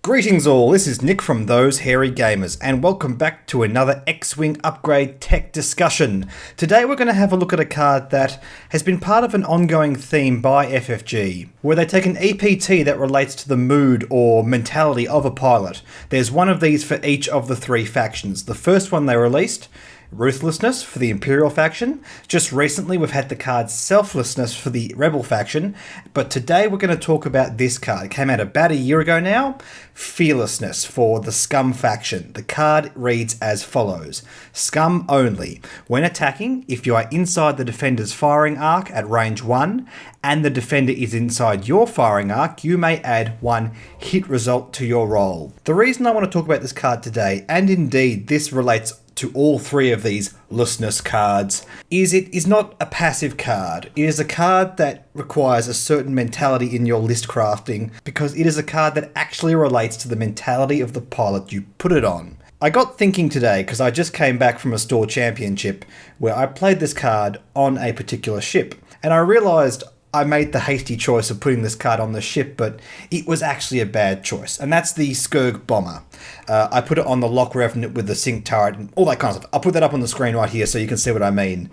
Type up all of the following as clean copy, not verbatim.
Greetings all, this is Nick from Those Hairy Gamers, and welcome back to another X-Wing upgrade tech discussion. Today we're going to have a look at a card that has been part of an ongoing theme by FFG, where they take an EPT that relates to the mood or mentality of a pilot. There's one of these for each of the three factions. The first one they released, Ruthlessness for the Imperial faction. Just recently we've had the card Selflessness for the Rebel faction, but today we're going to talk about this card. It came out about a year ago now, Fearlessness for the Scum faction. The card reads as follows: Scum only. When attacking, if you are inside the defender's firing arc at range 1 and the defender is inside your firing arc, you may add 1 hit result to your roll. The reason I want to talk about this card today, and indeed this relates to all three of these lessness cards, is it is not a passive card. It is a card that requires a certain mentality in your list crafting, because it is a card that actually relates to the mentality of the pilot you put it on. I got thinking today, because I just came back from a store championship where I played this card on a particular ship, and I realised I made the hasty choice of putting this card on the ship, but it was actually a bad choice, and that's the Skirg Bomber. I put it on the Lock Revenant with the Sync Turret and all that kind of stuff. I'll put that up on the screen right here so you can see what I mean.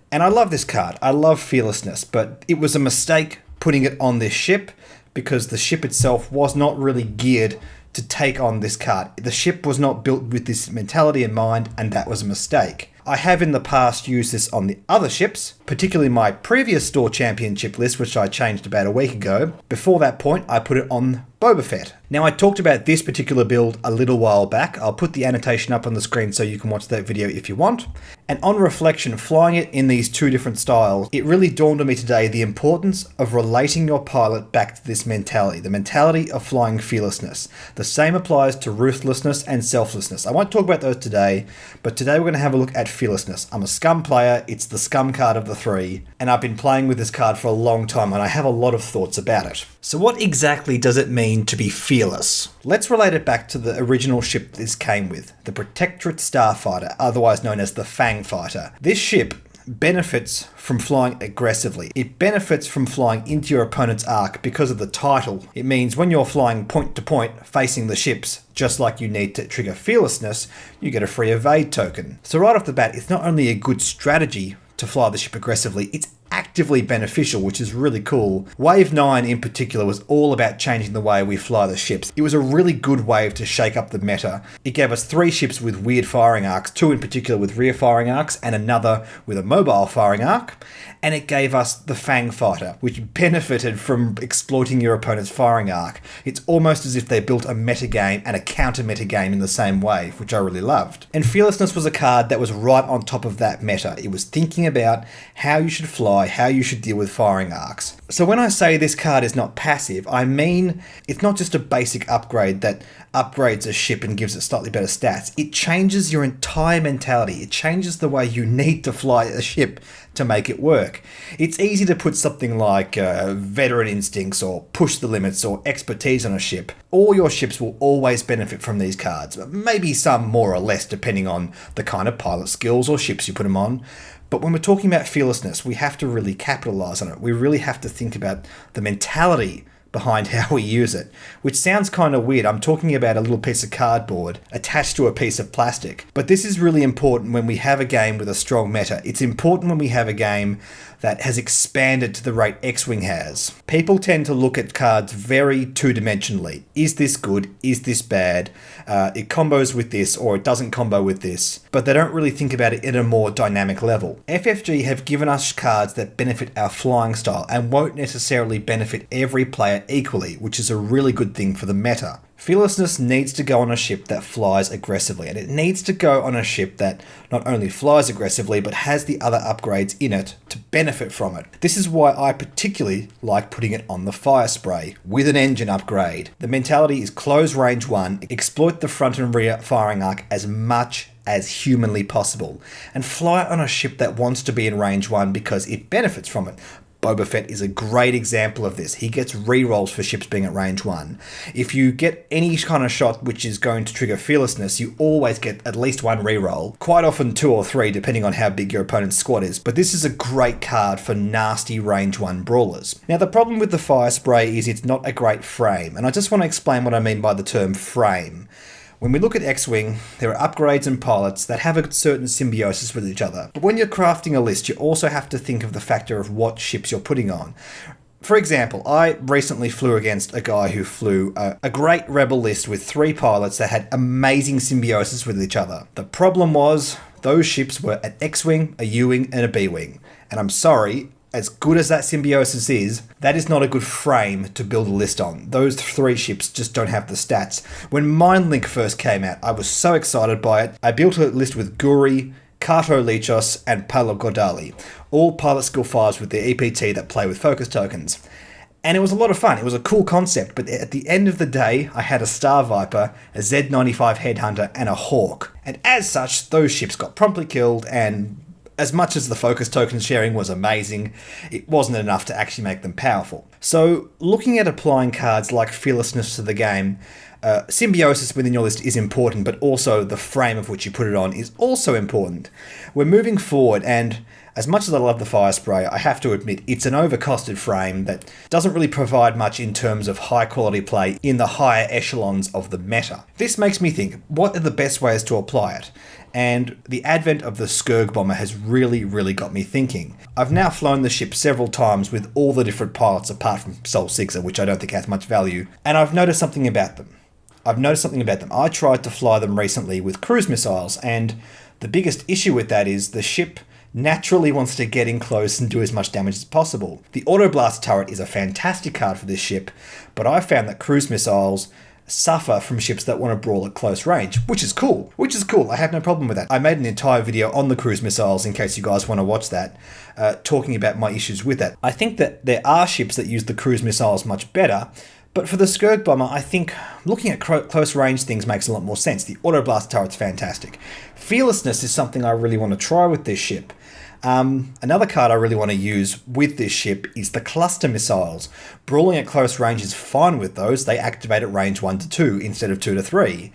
And I love this card. I love Fearlessness, but it was a mistake putting it on this ship because the ship itself was not really geared to take on this card. The ship was not built with this mentality in mind, and that was a mistake. I have in the past used this on the other ships, particularly my previous store championship list, which I changed about a week ago. Before that point, I put it on Boba Fett. Now, I talked about this particular build a little while back. I'll put the annotation up on the screen so you can watch that video if you want. And on reflection, flying it in these two different styles, it really dawned on me today the importance of relating your pilot back to this mentality, the mentality of flying Fearlessness. The same applies to Ruthlessness and Selflessness. I won't talk about those today, but today we're going to have a look at Fearlessness. I'm a Scum player, it's the Scum card of the three, and I've been playing with this card for a long time, and I have a lot of thoughts about it. So what exactly does it mean to be fearless? Let's relate it back to the original ship this came with, the Protectorate Starfighter, otherwise known as the Fang Fighter. This ship benefits from flying aggressively. It benefits from flying into your opponent's arc because of the title. It means when you're flying point to point facing the ships, just like you need to trigger Fearlessness, you get a free evade token. So right off the bat, it's not only a good strategy to fly the ship aggressively, it's actively beneficial, which is really cool. Wave 9 in particular was all about changing the way we fly the ships. It was a really good wave to shake up the meta. It gave us 3 ships with weird firing arcs, 2 in particular with rear firing arcs and another with a mobile firing arc, and it gave us the Fang Fighter, which benefited from exploiting your opponent's firing arc. It's almost as if they built a meta game and a counter meta game in the same wave, which I really loved. And Fearlessness was a card that was right on top of that meta. It was thinking about how you should fly, how you should deal with firing arcs. So when I say this card is not passive, I mean it's not just a basic upgrade that upgrades a ship and gives it slightly better stats. It changes your entire mentality. It changes the way you need to fly a ship to make it work. It's easy to put something like veteran instincts or push the limits or expertise on a ship. All your ships will always benefit from these cards, maybe some more or less depending on the kind of pilot skills or ships you put them on. But when we're talking about Fearlessness, we have to really capitalize on it. We really have to think about the mentality behind how we use it, which sounds kind of weird. I'm talking about a little piece of cardboard attached to a piece of plastic. But this is really important when we have a game with a strong meta. It's important when we have a game that has expanded to the rate X-Wing has. People tend to look at cards very two-dimensionally. Is this good? Is this bad? It combos with this or it doesn't combo with this. But they don't really think about it in a more dynamic level. FFG have given us cards that benefit our flying style and won't necessarily benefit every player equally, which is a really good thing for the meta. Fearlessness needs to go on a ship that flies aggressively, and it needs to go on a ship that not only flies aggressively but has the other upgrades in it to benefit from it. This is why I particularly like putting it on the Fire Spray with an engine upgrade. The mentality is close range 1, exploit the front and rear firing arc as much as humanly possible, and fly on a ship that wants to be in range 1 because it benefits from it. Boba Fett is a great example of this. He gets rerolls for ships being at range 1. If you get any kind of shot which is going to trigger Fearlessness, you always get at least one reroll. Quite often 2 or 3, depending on how big your opponent's squad is. But this is a great card for nasty range 1 brawlers. Now, the problem with the Fire Spray is it's not a great frame, and I just want to explain what I mean by the term frame. When we look at X-Wing, there are upgrades and pilots that have a certain symbiosis with each other. But when you're crafting a list, you also have to think of the factor of what ships you're putting on. For example, I recently flew against a guy who flew a great Rebel list with 3 pilots that had amazing symbiosis with each other. The problem was, those ships were an X-Wing, a U-Wing, and a B-Wing. And I'm sorry, as good as that symbiosis is, that is not a good frame to build a list on. Those 3 ships just don't have the stats. When Mindlink first came out, I was so excited by it. I built a list with Guri, Kato Lichos, and Palo Gordali, all pilot skill 5s with the EPT that play with focus tokens. And it was a lot of fun. It was a cool concept, but at the end of the day, I had a Star Viper, a Z95 Headhunter, and a Hawk. And as such, those ships got promptly killed, and as much as the focus token sharing was amazing, it wasn't enough to actually make them powerful. So, looking at applying cards like Fearlessness to the game, symbiosis within your list is important, but also the frame of which you put it on is also important. We're moving forward, and as much as I love the Fire Spray, I have to admit it's an overcosted frame that doesn't really provide much in terms of high quality play in the higher echelons of the meta. This makes me think, what are the best ways to apply it? And the advent of the Skurg Bomber has really got me thinking. I've now flown the ship several times with all the different pilots apart from Sol Sixer, which I don't think has much value, and I've noticed something about them. I tried to fly them recently with cruise missiles, and the biggest issue with that is the ship naturally wants to get in close and do as much damage as possible. The Auto Blast turret is a fantastic card for this ship, but I found that cruise missiles suffer from ships that want to brawl at close range, which is cool. I have no problem with that. I made an entire video on the cruise missiles in case you guys want to watch that, talking about my issues with that. I think that there are ships that use the cruise missiles much better, but for the Skurg Bomber, I think looking at close range things makes a lot more sense. The Auto Blast turret's fantastic. Fearlessness is something I really want to try with this ship. Another card I really want to use with this ship is the cluster missiles. Brawling at close range is fine with those. They activate at range 1 to 2 instead of 2 to 3.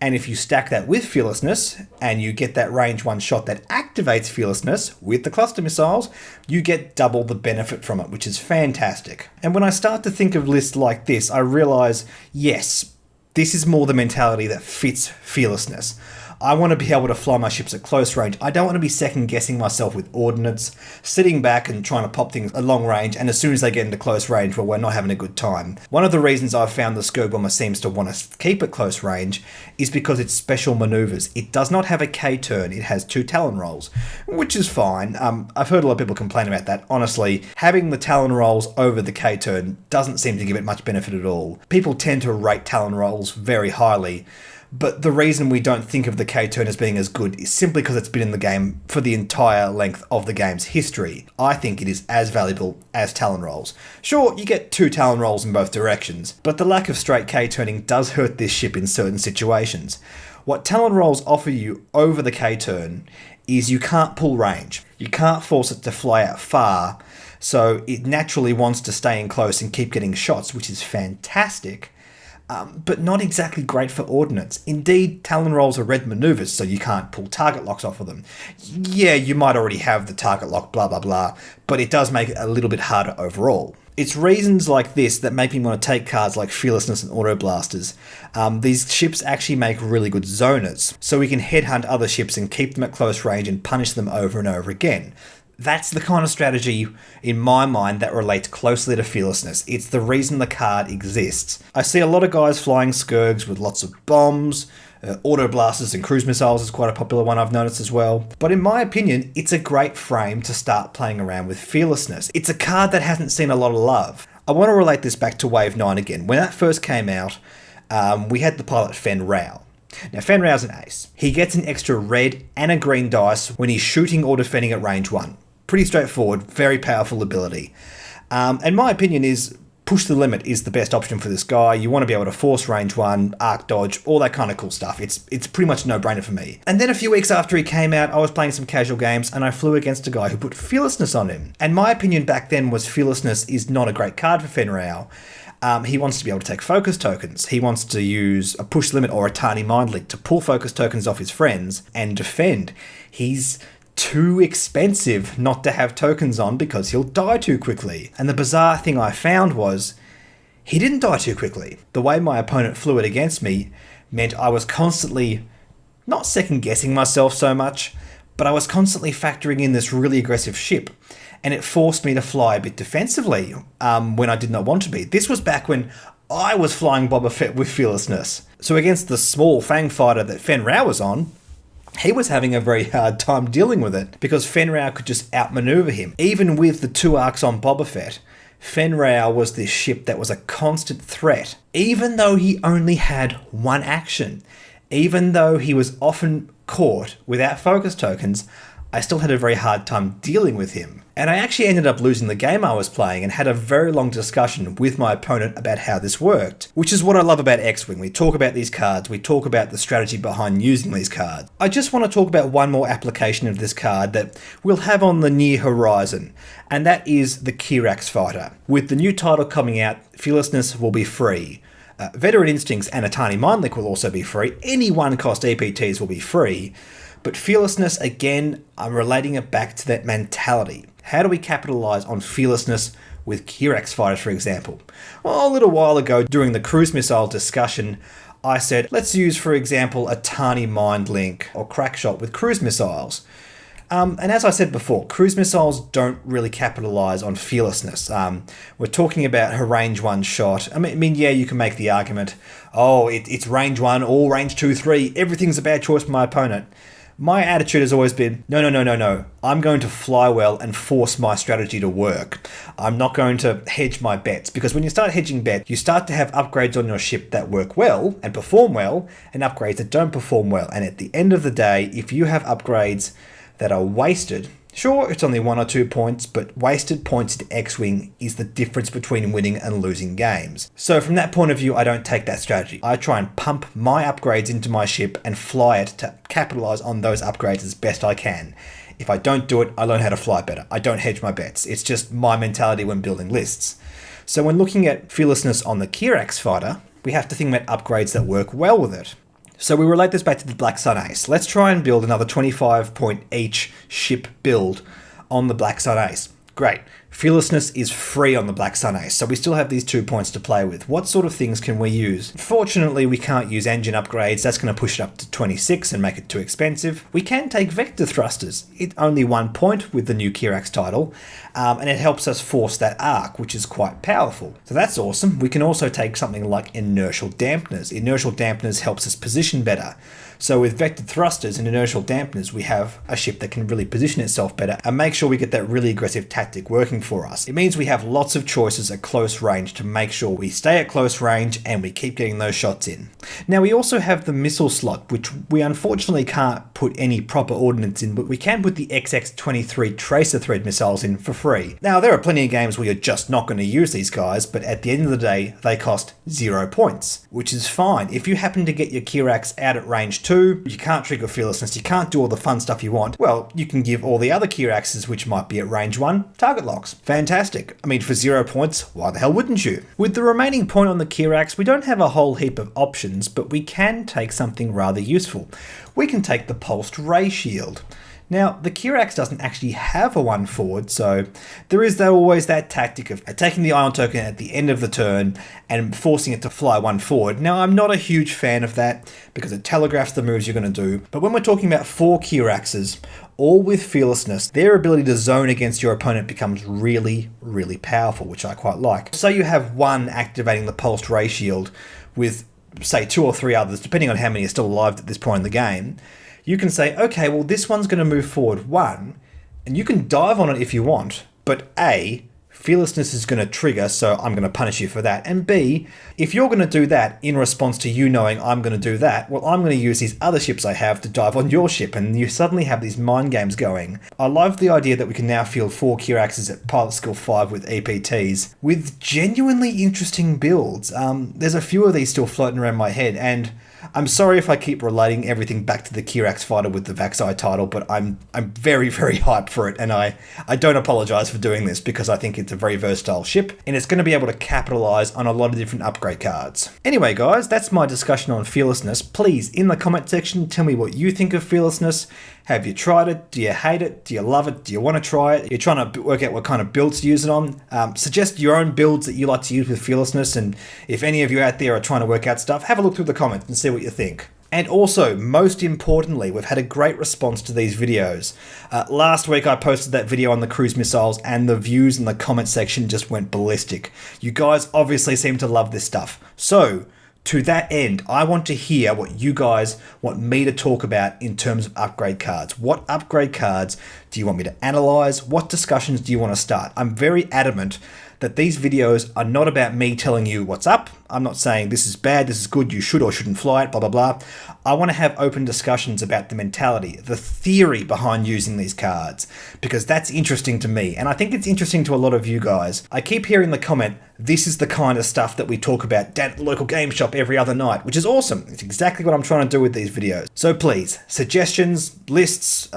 And if you stack that with Fearlessness, and you get that range 1 shot that activates Fearlessness with the cluster missiles, you get double the benefit from it, which is fantastic. And when I start to think of lists like this, I realise, yes, this is more the mentality that fits Fearlessness. I want to be able to fly my ships at close range. I don't want to be second guessing myself with ordnance, sitting back and trying to pop things at long range, and as soon as they get into close range, well, we're not having a good time. One of the reasons I've found the Skurg Bomber seems to want to keep at close range is because it's special maneuvers. It does not have a K-turn, it has 2 Talon rolls, which is fine. I've heard a lot of people complain about that. Honestly, having the Talon rolls over the K-turn doesn't seem to give it much benefit at all. People tend to rate Talon rolls very highly, but the reason we don't think of the K-turn as being as good is simply because it's been in the game for the entire length of the game's history. I think it is as valuable as Talon rolls. Sure, you get 2 Talon rolls in both directions, but the lack of straight K-turning does hurt this ship in certain situations. What Talon rolls offer you over the K-turn is you can't pull range. You can't force it to fly out far, so it naturally wants to stay in close and keep getting shots, which is fantastic. But not exactly great for ordnance. Indeed, Talon rolls are red maneuvers, so you can't pull target locks off of them. Yeah, you might already have the target lock, blah blah blah, but it does make it a little bit harder overall. It's reasons like this that make me want to take cards like Fearlessness and Auto Blasters. These ships actually make really good zoners, so we can headhunt other ships and keep them at close range and punish them over and over again. That's the kind of strategy, in my mind, that relates closely to Fearlessness. It's the reason the card exists. I see a lot of guys flying Skurgs with lots of bombs, Auto Blasters and cruise missiles is quite a popular one I've noticed as well. But in my opinion, it's a great frame to start playing around with Fearlessness. It's a card that hasn't seen a lot of love. I want to relate this back to Wave 9 again. When that first came out, we had the pilot Fen Rao. Now, Fen Rao's an ace. He gets an extra red and a green dice when he's shooting or defending at range 1. Pretty straightforward, very powerful ability. And my opinion is, push the limit is the best option for this guy. You want to be able to force range 1, arc dodge, all that kind of cool stuff. It's pretty much a no-brainer for me. And then a few weeks after he came out, I was playing some casual games and I flew against a guy who put Fearlessness on him. And my opinion back then was Fearlessness is not a great card for Fenrir. He wants to be able to take focus tokens. He wants to use a push limit or a tiny mind link to pull focus tokens off his friends and defend. He's too expensive not to have tokens on because he'll die too quickly. And the bizarre thing I found was he didn't die too quickly. The way my opponent flew it against me meant I was constantly not second guessing myself so much, but I was constantly factoring in this really aggressive ship. And it forced me to fly a bit defensively when I did not want to be. This was back when I was flying Boba Fett with Fearlessness. So against the small Fang fighter that Fenrir was on, he was having a very hard time dealing with it because Fenrir could just outmaneuver him. Even with the 2 arcs on Boba Fett, Fenrir was this ship that was a constant threat, even though he only had 1 action. Even though he was often caught without focus tokens, I still had a very hard time dealing with him. And I actually ended up losing the game I was playing and had a very long discussion with my opponent about how this worked, which is what I love about X-Wing. We talk about these cards, we talk about the strategy behind using these cards. I just want to talk about one more application of this card that we'll have on the near horizon, and that is the Kirax Fighter. With the new title coming out, Fearlessness will be free. Veteran Instincts and a Tiny Mind Link will also be free. Any 1-cost EPTs will be free. But Fearlessness, again, I'm relating it back to that mentality. How do we capitalize on Fearlessness with Kirax fighters, for example? Well, a little while ago, during the cruise missile discussion, I said, let's use, for example, a Tiny Mind Link or Crackshot with cruise missiles. And as I said before, cruise missiles don't really capitalize on Fearlessness. We're talking about her range 1 shot. I mean, yeah, you can make the argument, it's range 1 or range 2, 3. Everything's a bad choice for my opponent. My attitude has always been, no. I'm going to fly well and force my strategy to work. I'm not going to hedge my bets, because when you start hedging bets, you start to have upgrades on your ship that work well and perform well, and upgrades that don't perform well. And at the end of the day, if you have upgrades that are wasted, sure, it's only 1 or 2 points, but wasted points in X-Wing is the difference between winning and losing games. So from that point of view, I don't take that strategy. I try and pump my upgrades into my ship and fly it to capitalize on those upgrades as best I can. If I don't do it, I learn how to fly better. I don't hedge my bets. It's just my mentality when building lists. So when looking at Fearlessness on the Kirax Fighter, we have to think about upgrades that work well with it. So we relate this back to the Black Sun Ace. Let's try and build another 25 point each ship build on the Black Sun Ace. Great. Fearlessness is free on the Black Sun Ace, so we still have these 2 points to play with. What sort of things can we use? Fortunately, we can't use engine upgrades. That's going to push it up to 26 and make it too expensive. We can take vector thrusters. It's only 1 point with the new Kirax title, and it helps us force that arc, which is quite powerful. So that's awesome. We can also take something like inertial dampeners. Inertial dampeners helps us position better. So with vector thrusters and inertial dampeners, we have a ship that can really position itself better and make sure we get that really aggressive tactic working for us. It means we have lots of choices at close range to make sure we stay at close range and we keep getting those shots in. Now we also have the missile slot, which we unfortunately can't put any proper ordnance in, but we can put the XX-23 tracer thread missiles in for free. Now there are plenty of games where you're just not going to use these guys, but at the end of the day, they cost 0 points, which is fine. If you happen to get your Kirax out at range 2, you can't trigger Fearlessness, you can't do all the fun stuff you want, well, you can give all the other Kiraxes, which might be at range 1, target locks. Fantastic. I mean, for 0 points, why the hell wouldn't you? With the remaining point on the Kirax, we don't have a whole heap of options, but we can take something rather useful. We can take the pulsed ray shield. Now, the Kirax doesn't actually have a 1 forward, so there is always that tactic of taking the ion token at the end of the turn and forcing it to fly 1 forward. Now, I'm not a huge fan of that because it telegraphs the moves you're going to do, but when we're talking about 4 Kiraxes, all with Fearlessness, their ability to zone against your opponent becomes really, really powerful, which I quite like. So you have one activating the pulsed ray shield with, say, 2 or 3 others, depending on how many are still alive at this point in the game. You can say, okay, well, this one's going to move forward 1, and you can dive on it if you want, but A, Fearlessness is going to trigger, so I'm going to punish you for that. And B, if you're going to do that in response to you knowing I'm going to do that, well, I'm going to use these other ships I have to dive on your ship, and you suddenly have these mind games going. I love the idea that we can now field 4 Kiraxes at Pilot Skill 5 with EPTs, with genuinely interesting builds. There's a few of these still floating around my head, and I'm sorry if I keep relating everything back to the Kirax fighter with the Vaxi title, but I'm very, very hyped for it, and I don't apologize for doing this because I think it's a very versatile ship, and it's going to be able to capitalize on a lot of different upgrade cards. Anyway, guys, that's my discussion on Fearlessness. Please, in the comment section, tell me what you think of Fearlessness. Have you tried it? Do you hate it? Do you love it? Do you want to try it? You're trying to work out what kind of builds to use it on. Suggest your own builds that you like to use with Fearlessness, and if any of you out there are trying to work out stuff, have a look through the comments and see what you think. And also, most importantly, we've had a great response to these videos. Last week I posted that video on the cruise missiles, and the views in the comment section just went ballistic. You guys obviously seem to love this stuff. So, to that end, I want to hear what you guys want me to talk about in terms of upgrade cards. What upgrade cards do you want me to analyze? What discussions do you want to start? I'm very adamant that these videos are not about me telling you what's up. I'm not saying this is bad, this is good, you should or shouldn't fly it, blah, blah, blah. I want to have open discussions about the mentality, the theory behind using these cards, because that's interesting to me, and I think it's interesting to a lot of you guys. I keep hearing the comment, this is the kind of stuff that we talk about down at the local game shop every other night, which is awesome. It's exactly what I'm trying to do with these videos. So please, suggestions, lists,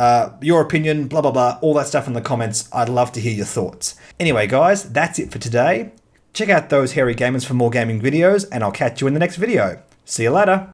your opinion, blah, blah, blah, all that stuff in the comments. I'd love to hear your thoughts. Anyway, guys, that's it for today. Check out those hairy gamers for more gaming videos, and I'll catch you in the next video. See you later.